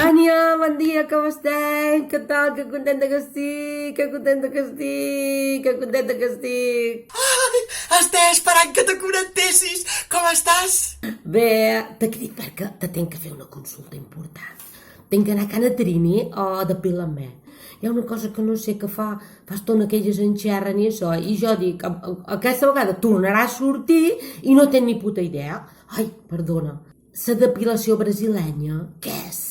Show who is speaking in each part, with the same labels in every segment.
Speaker 1: Tània, bon dia, com estem? Què tal? Que contenta que estic, que contenta que estic, que contenta que estic.
Speaker 2: Ai, estic esperant que te connectessis. Com estàs?
Speaker 1: Bé, t'he crit perquè te tinc que fer una consulta important. Tinc que anar a Can Trini o depilar-me. Hi ha una cosa que no sé què fa estona que elles enxerren i això, i jo dic, aquesta vegada tornarà a sortir i no tens ni puta idea. Ai, perdona, la depilació brasilenya, què és?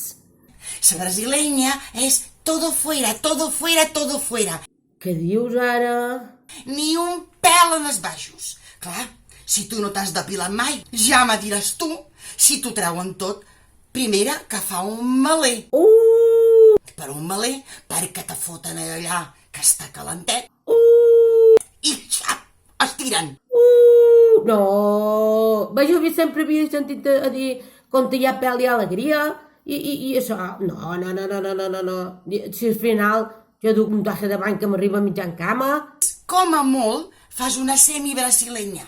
Speaker 2: La brasileña és todo fuera, todo fuera, todo fuera.
Speaker 1: Què dius ara?
Speaker 2: Ni un pèl en els baixos. Clar, si tu no t'has depilat mai, ja me diràs tu, si t'ho treuen tot, primera que fa un melé. Per un melé, perquè te foten allà que està calentet. I xap, es tiren.
Speaker 1: No, bé, jo sempre havia sentit a dir quan hi ha pèl hi ha alegria i això, no. Si al final jo duc un taja de bany que m'arriba a mitjan cama.
Speaker 2: Com a molt, fas una semi-brasileña.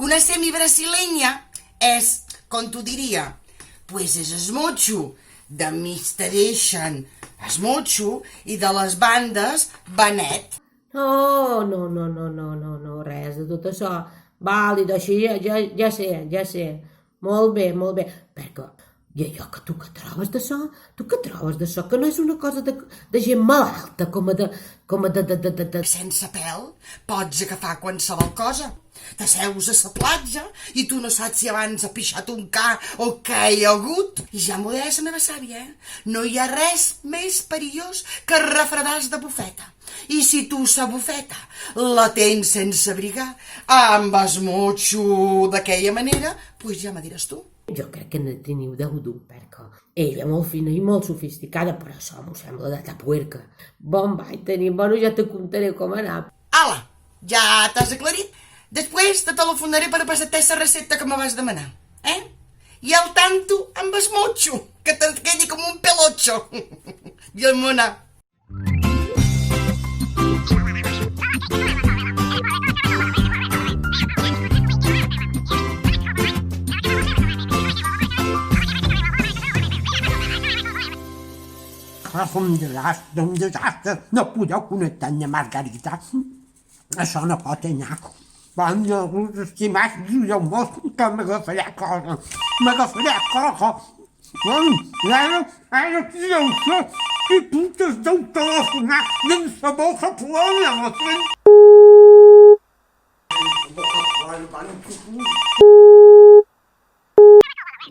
Speaker 2: Una semi-brasileña és, com t'ho diria, pues és esmotxo de mig te deixen esmotxo i de les bandes benet.
Speaker 1: No, res de tot això. Vàlid, així ja sé. Molt bé. Perquè, i allò que tu què trobes d'això? Tu què trobes d'això? Que no és una cosa de gent malalta, com a de...
Speaker 2: Sense pèl pots agafar qualsevol cosa. T'asseus a la platja i tu no saps si abans ha pixat un ca o què hi ha hagut. I ja m'ho deia la meva sàvia, No hi ha res més perillós que refredars de bufeta. I si tu sa bufeta la tens sense abrigar amb esmotxo d'aquella manera, doncs ja me diràs tu.
Speaker 1: Jo crec que en teniu deu dur, perquè ella molt fina i molt sofisticada, però això m'ho sembla de tapuerca. Bon vaig tenir, bueno, ja te contaré com anar.
Speaker 2: Ala, ja t'has aclarit? Després te telefonaré per passar-te la recepta que me vas demanar, I al tanto amb esmotxo, que te'n quedi com un pelotxo. I el mona.
Speaker 3: Un desastre. No podeu connectar amb la Margarita. Això no pot anar. Bon, estimats, dieu molt que m'agafaré cosa. Ara dieu que tu t'has de telefonar dins la boca plena.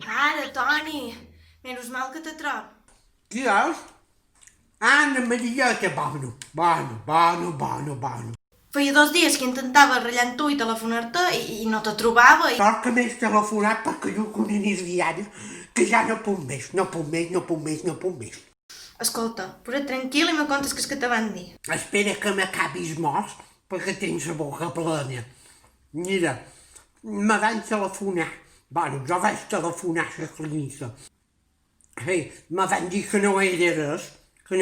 Speaker 4: Ara, Toni, menys mal que te trobo.
Speaker 3: Qui és? Anna Marieta, bueno.
Speaker 4: Feia 2 dies que intentava ratllar amb tu i telefonar-te i no te trobava i...
Speaker 3: Sort que m'has telefonat perquè jo con una nerviada que ja no puc més.
Speaker 4: Escolta, posa't tranquil i me contes que és que te van dir.
Speaker 3: Espera que m'acabis mort perquè tens la boca plena. Mira, me van telefonar. Bueno, jo vaig telefonar a la clínica. Sí, me van dir que no era res, que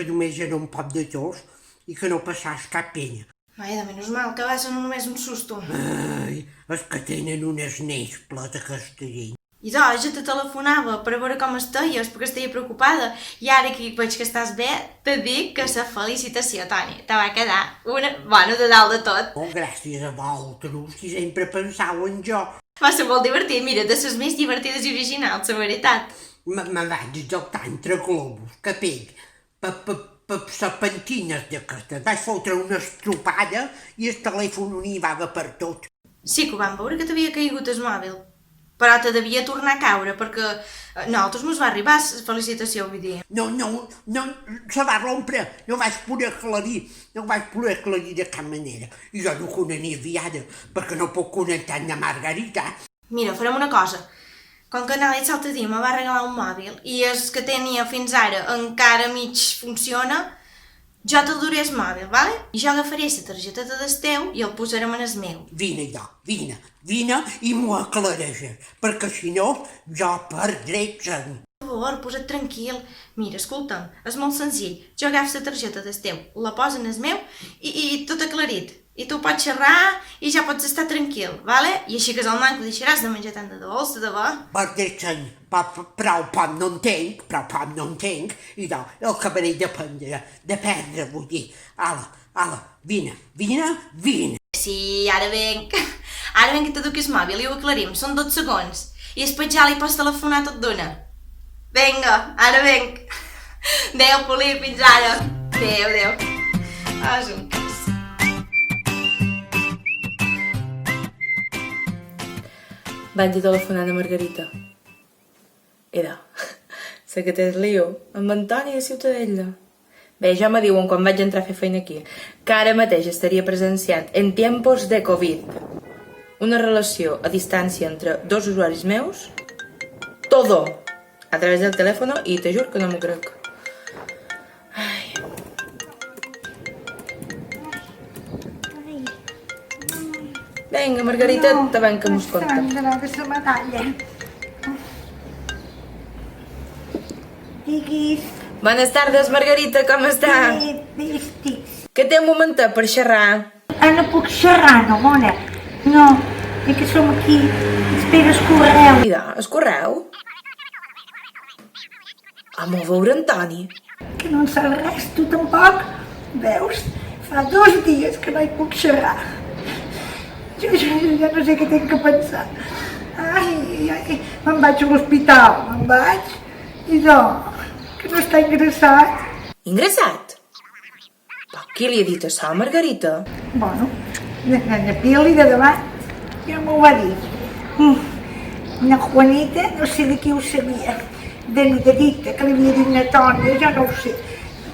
Speaker 3: només era un poc de tos i que no passaves cap pena.
Speaker 4: Ai, de menys mal, que va ser només un susto.
Speaker 3: Ai, és que tenen unes nesples de castellell.
Speaker 4: I doncs, ja te telefonava per veure com esteies, perquè estava preocupada. I ara que veig que estàs bé, te dic que la felicitació, Toni, te va quedar una bona de dalt de tot.
Speaker 3: Oh, gràcies a vosaltres, si sempre pensau en jo.
Speaker 4: Va ser molt divertit, mira, de les més divertides i originals, la veritat.
Speaker 3: Me vaig exaltar entre globus, capell, per serpentines d'aquestes. Vaig fotre una estropada i el telèfon n'hi va per tot.
Speaker 4: Sí que ho vam veure que t'havia caigut el mòbil, però te devia tornar a caure perquè a nosaltres mos va arribar la felicitació, vull dir.
Speaker 3: No, se va rompre, no vaig poder aclarir de cap manera. I jo duc una nerviada perquè no puc connectar amb la Margarita.
Speaker 4: Mira, farem una cosa. Com que l'Àlex l'altre dia me va regalar un mòbil i és que tenia fins ara encara mig funciona, jo te duré el mòbil, vale? I jo agafaré la targeteta del teu i el posarem en el meu.
Speaker 3: Vine i m'ho aclareixes, perquè si no jo perdré gent.
Speaker 4: Per favor, posa't tranquil. Mira, escolta'm, és molt senzill. Jo agafo la targeta del teu, la poso en el meu i tot aclarit. I tu pots xerrar i ja pots estar tranquil, vale? I així que el manco deixaràs de menjar tant de dolç, de debò.
Speaker 3: Prou pam no entenc, i no, el acabaré de perdre, vull dir. Ala, vine.
Speaker 4: Sí, ara venc. Ara venc que t'eduqui el mòbil i ho aclarim, són 12 segons. I després ja li pots telefonar tot d'una. Vinga, ara venc. Adéu, Poli, fins ara. Adéu. És un cas.
Speaker 5: Vaig a telefonar a Margarita. Era, sé que tens lío, amb Antoni de Ciutadella. Bé, ja me diuen quan vaig entrar a fer feina aquí que ara mateix estaria presenciant en tiempos de Covid una relació a distància entre dos usuaris meus, todo, a través del teléfono, i te juro que no m'ho crec. Ai. Vinga, Margarita, te van que mos conta.
Speaker 6: De la medalla. Diguis.
Speaker 5: Buenas tardes, Margarita, com està?
Speaker 6: Bé estic.
Speaker 5: Que té un momentet per xerrar?
Speaker 6: No puc xerrar, no, mona. No, és que som aquí. Espera el correu.
Speaker 5: Mira, el correu? Vam a veure Antoni.
Speaker 6: Que no en saps res, tu tampoc. Veus? Fa 2 dies que no hi puc xerrar. Jo ja no sé què tinc que pensar. Ai, me'n vaig a l'hospital, I que no està ingressat.
Speaker 5: Ingressat? Però qui li ha dit això, Margarita?
Speaker 6: Bueno, la Pili de davant ja m'ho va dir. La Juanita, no sé de qui ho sabia. De Dita, que li havia dit na Tònia, jo no ho sé.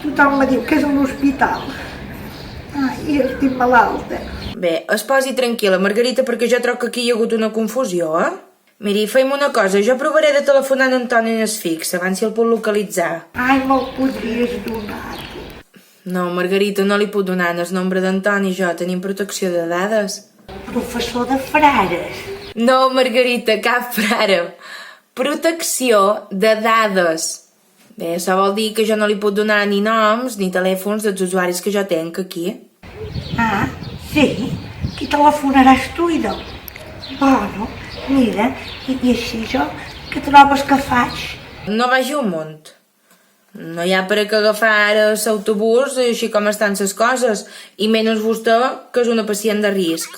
Speaker 6: Tothom me diu que és a l'hospital. Ai, estic malalta.
Speaker 5: Bé, es posi tranquil·la, Margarita, perquè jo trobo que aquí hi ha hagut una confusió, Miri, fem una cosa, jo provaré de telefonar a Antoni en el fix, abans si el puc localitzar.
Speaker 6: Ai, me'l podries donar.
Speaker 5: No, Margarita, no li puc donar el nombre d'Antoni, jo tenim protecció de dades.
Speaker 6: Professor de frares.
Speaker 5: No, Margarita, cap frare. Protecció de dades. Bé, això vol dir que jo no li puc donar ni noms ni telèfons dels usuaris que jo tenc aquí.
Speaker 6: Sí? Qui telefonaràs tu, idò? Bueno, mira, i així jo, què trobes que faig?
Speaker 5: No vagi un munt. No hi ha per a què agafar l'autobús així com estan les coses, i menys vostè, que és una pacient de risc.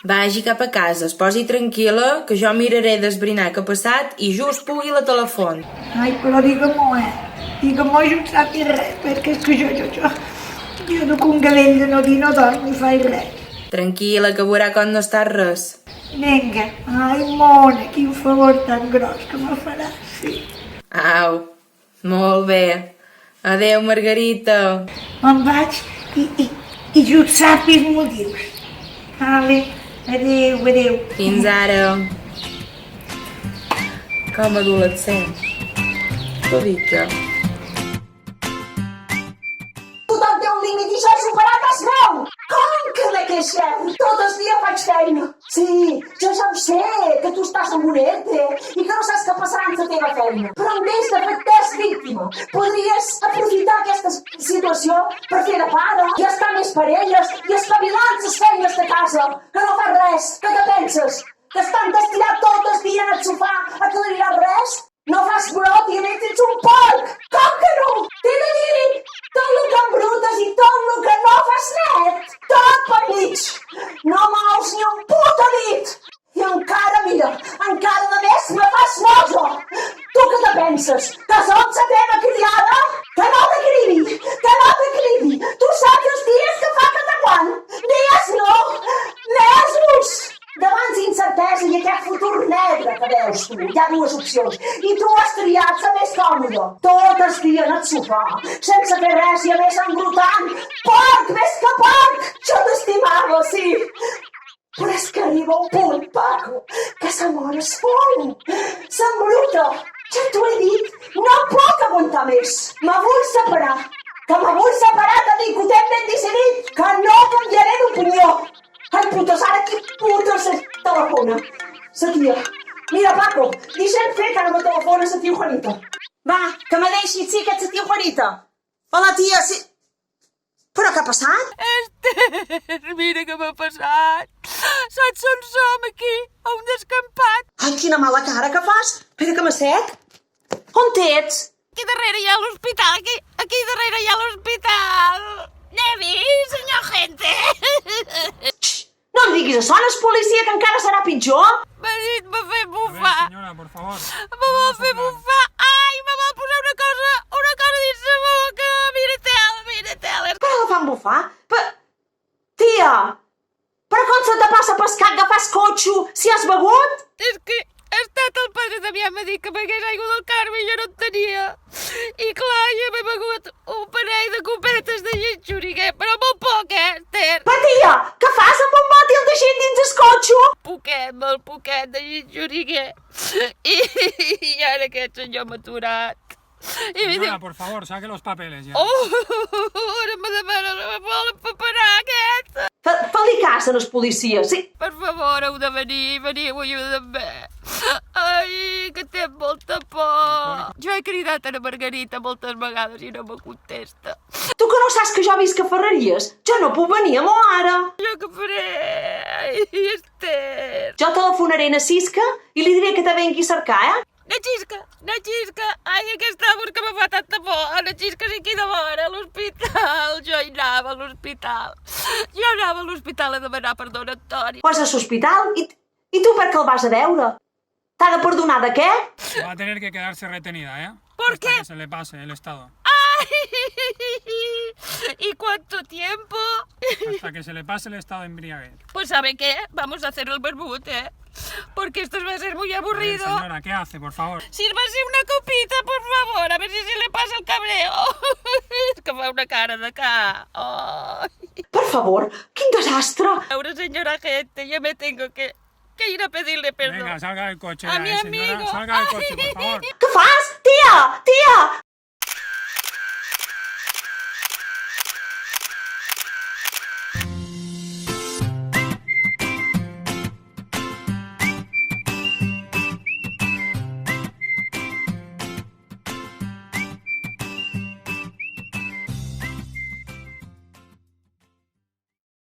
Speaker 5: Vagi cap a casa, es posi tranquil·la, que jo miraré d'esbrinar què ha passat i just pugui la telefon.
Speaker 6: Ai, però digue-m'ho, Digue-m'ho, jo no sàpiga res, perquè és que jo duc un gavell de no dir no dorm ni faig res.
Speaker 5: Tranquil·la, que veurà com no està res.
Speaker 6: Vinga, ai, mona, quin favor tan gros que me faràs, sí.
Speaker 5: Au, molt bé. Adéu, Margarita.
Speaker 6: Me'n vaig i jo et sàpis m'ho dius. Vale, adéu.
Speaker 5: Fins ara. Com adolescent. T'ho dic jo.
Speaker 7: Tothom té un límit i jo he superat el meu! Com que me queixem? Tot el dia faig feina. Sí, jo ja ho sé, que tu estàs amb un ERTE i que no saps què passarà amb la teva feina. Però en vez de fer-te víctima, podries aprofitar aquesta situació per fer de pare i estar més parelles i espavilar les feines de casa, que no fas res, que te penses? Que estan estirat tot el dia en el sofà a que no diràs res? No fas brot i a més ets un porc! Com que no? T'he de dir tot el que embrutes i tot el que no fas net! Tot per mig! No mous ni un puto dit! I encara, mira, encara de més me fas nosa! Tu què te penses? Que som la teva criada? Que no te cridi! Que no te cridi! Tu saps els dies que fa que t'aguant! Dies no! Mesos! Davant d'incertesa i aquest futur negre que veus tu, hi ha dues opcions. I tu has triat la més còmoda. Tot el dia en el sofà, sense fer res i a més embrutant. Porc, més que porc! Jo t'estimava, sí. Però és que arriba un punt, Paco, que s'amor es fon. S'embruta. Ja t'ho he dit, no puc aguantar més. Me vull separar. Que me vull separar, que dic, ho tem ben decidit. Que no canviaré d'opinió. Ai, putos, ara qui putos se telefona? La tia. Mira, Paco, deixa'm fer que ara me telefona la tia Juanita. Va, que me deixi, sí, que ets la tia Juanita. Hola, tia, sí. Però què ha passat?
Speaker 8: Esther, mira què m'ha passat. Saps on som, aquí? A un descampat.
Speaker 7: Ai, quina mala cara que fas. Espera que m'assec. On ets?
Speaker 8: Aquí darrere hi ha l'hospital, aquí darrere hi ha l'hospital. Nevi, senyor gente.
Speaker 7: No em diguis això, és policia, que encara serà pitjor.
Speaker 8: M'ha dit, m'ha fet bufar.
Speaker 9: Señora, por favor.
Speaker 8: Me va fer bufar. Ai, me va posar una cosa dins la boca. Mira-te'l.
Speaker 7: Que la fan bufar? Tia, però com se te passa pescar agafar cotxo si has begut?
Speaker 8: És que ha estat el padre Damià m'ha dit que m'hagués aigua del Carme i jo no en tenia. I clar, jo m'he begut un parell de copetes de gin però molt poc, Esther?
Speaker 7: Però tia, què fas amb un bòtil de gent dins el cotxo?
Speaker 8: Molt poquet de gin I ara aquest senyor m'ha aturat. I em diu,
Speaker 9: Señora, por favor, saque los papeles ya.
Speaker 8: ara me demana, me vol empaperar aquest.
Speaker 7: Fa-li cas a les policies, sí.
Speaker 8: Per favor, heu de venir, veniu, ajuda'm. Ai, que té molta por. Jo he cridat a la Margarita moltes vegades i no me contesta.
Speaker 7: Tu que no saps que jo visc a Ferreries? Jo no puc venir a mo ara.
Speaker 8: Jo què faré? Ai, Esther.
Speaker 7: Jo telefonaré a Cisca i li diré que te vengui a cercar, eh?
Speaker 8: Natxisca, ai, aquesta amor que me fa tanta por, Natxisca sí aquí de vora, a l'hospital, jo hi anava a l'hospital, a demanar perdó a Antoni.
Speaker 7: Pues a l'hospital? I tu per què el vas a veure? T'ha de perdonar de què?
Speaker 9: Va a tener que quedarse retenida, ¿eh?
Speaker 8: ¿Por
Speaker 9: Hasta
Speaker 8: qué?
Speaker 9: que se le pase el estado.
Speaker 8: ¿Y cuánto tiempo?
Speaker 9: Hasta que se le pase el estado de embriaguez.
Speaker 8: Pues ¿sabe qué? Vamos a hacer el vermut, ¿eh? Porque esto va a ser muy aburrido.
Speaker 9: Señora, ¿qué hace, por favor?
Speaker 8: Sírvase una copita, por favor, a ver si se le pasa el cabreo. Es que fa una cara de ca. Ay.
Speaker 7: Per favor, quin desastre!
Speaker 8: Ahora, señora gente, yo me tengo que ir a pedirle perdón.
Speaker 9: Venga, salga del coche
Speaker 8: A
Speaker 9: ya,
Speaker 8: mi
Speaker 9: señora.
Speaker 8: amigo.
Speaker 9: Salga del coche, por favor.
Speaker 7: Què fas?